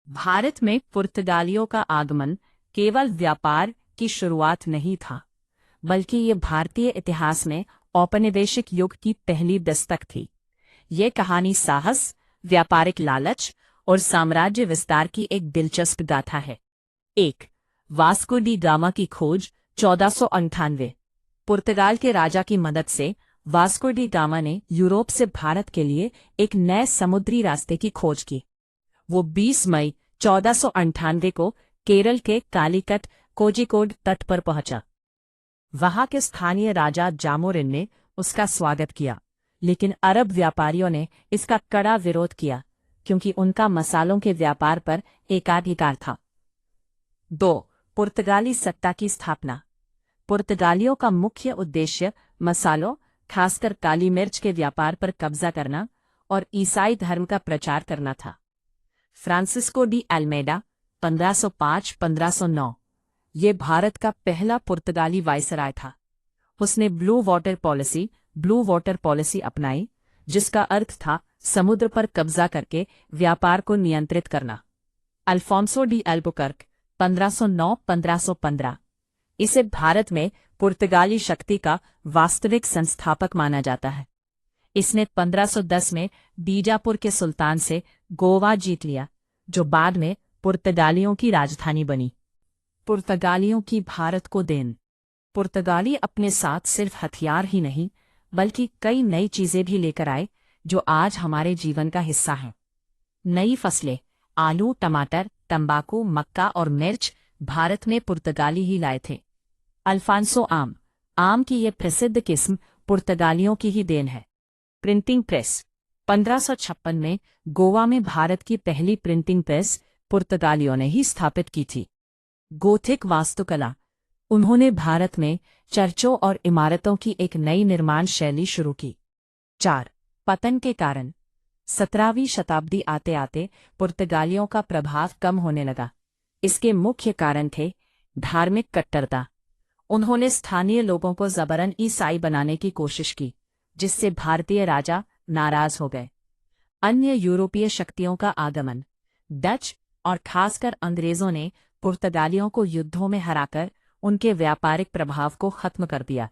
भारत में पुर्तगालियों का आगमन केवल व्यापार की शुरुआत नहीं था, बल्कि ये भारतीय इतिहास में औपनिवेशिक युग की पहली दस्तक थी। ये कहानी साहस, व्यापारिक लालच और साम्राज्य विस्तार की एक दिलचस्प गाथा है। 1. वास्को डी गामा की खोज 1498। पुर्तगाल के राजा की मदद से वास्को डी गामा ने यूरोप से भारत के लिए एक नए समुद्री रास्ते की खोज की। वो 20 मई 1498 को केरल के कालीकट कोझिकोड तट पर पहुंचा। वहां के स्थानीय राजा जामोरिन ने उसका स्वागत किया, लेकिन अरब व्यापारियों ने इसका कड़ा विरोध किया क्योंकि उनका मसालों के व्यापार पर एकाधिकार था। 2. पुर्तगाली सत्ता की स्थापना। पुर्तगालियों का मुख्य उद्देश्य मसालों, खासकर काली मिर्च के व्यापार पर कब्जा करना और ईसाई धर्म का प्रचार करना था। फ्रांसिस्को डी अल्मेडा 1505-1509 ये भारत का पहला पुर्तगाली वायसराय था। उसने ब्लू वाटर पॉलिसी अपनाई, जिसका अर्थ था समुद्र पर कब्जा करके व्यापार को नियंत्रित करना। अल्फोंसो डी अल्बुकर्क 1509-1515 इसे भारत में पुर्तगाली शक्ति का वास्तविक संस्थापक माना जाता है। इसने 1510 में बीजापुर के सुल्तान से गोवा जीत लिया, जो बाद में पुर्तगालियों की राजधानी बनी। पुर्तगालियों की भारत को देन। पुर्तगाली अपने साथ सिर्फ हथियार ही नहीं, बल्कि कई नई चीजें भी लेकर आए जो आज हमारे जीवन का हिस्सा हैं। नई फसलें आलू, टमाटर, तंबाकू, मक्का और मिर्च भारत में पुर्तगाली ही लाए थे। अल्फांसो आम की ये प्रसिद्ध किस्म पुर्तगालियों की ही देन है। प्रिंटिंग प्रेस 1556 में गोवा में भारत की पहली प्रिंटिंग प्रेस पुर्तगालियों ने ही स्थापित की थी। गोथिक वास्तुकला उन्होंने भारत में चर्चों और इमारतों की एक नई निर्माण शैली शुरू की। 4. पतन के कारण 17वीं शताब्दी आते आते पुर्तगालियों का प्रभाव कम होने लगा। इसके मुख्य कारण थे धार्मिक कट्टरता। उन्होंने स्थानीय लोगों को जबरन ईसाई बनाने की कोशिश की, जिससे भारतीय राजा नाराज हो गए। अन्य यूरोपीय शक्तियों का आगमन। डच और खासकर अंग्रेजों ने पुर्तगालियों को युद्धों में हराकर उनके व्यापारिक प्रभाव को खत्म कर दिया।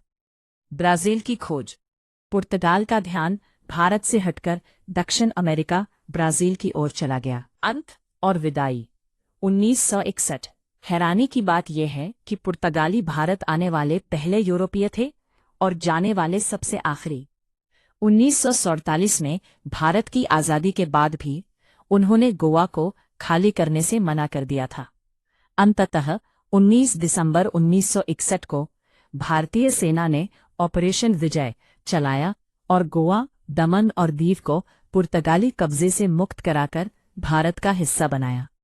ब्राजील की खोज। पुर्तगाल का ध्यान भारत से हटकर दक्षिण अमेरिका, ब्राजील की ओर चला गया। अंत और विदाई 1961। हैरानी की बात यह है कि पुर्तगाली भारत आने वाले पहले यूरोपीय थे और जाने वाले सबसे आखिरी। 1947 में भारत की आज़ादी के बाद भी उन्होंने गोवा को खाली करने से मना कर दिया था। अंततः 19 दिसंबर 1961 को भारतीय सेना ने ऑपरेशन विजय चलाया और गोवा, दमन और दीव को पुर्तगाली कब्जे से मुक्त कराकर भारत का हिस्सा बनाया।